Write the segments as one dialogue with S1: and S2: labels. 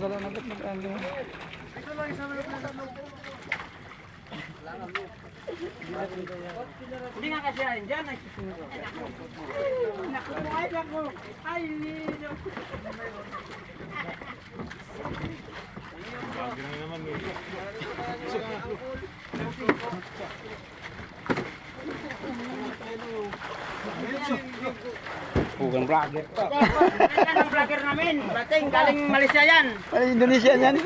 S1: dala na ba't mag-ano?
S2: Hindi nga kasi yan dyan. Naku po ay naku. Ay, nino.
S1: Bukan vlogger.
S2: Yan ang vlogger namin. Bating galing Malaysia yan.
S1: Ay, Indonesia yan.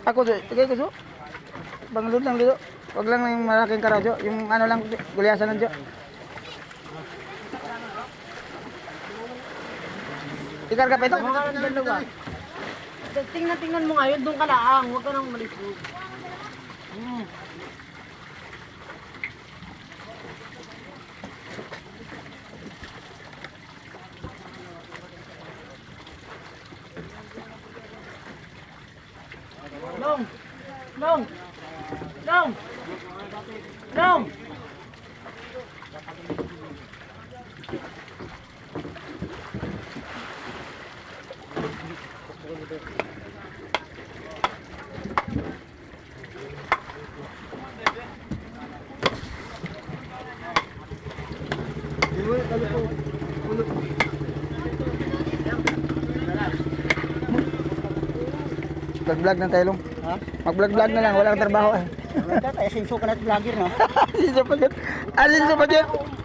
S1: Ako do, tagay ko so. Banglod lang dito. Wag lang yung malaking karadyo, yung ano lang gulyasan ng jo. Ikarga pa ito?
S2: Tingnan mo ngayon, doon ka lang. Huwag ka nang umalis. Long! Long! Long! Long!
S1: Vlog-vlog na tayo long.
S2: Ha?
S1: Mag-vlog-vlog na lang, wala kang trabaho eh.
S2: Kaya sinso ka na vlogger, no?
S1: Asin sa pa dyan.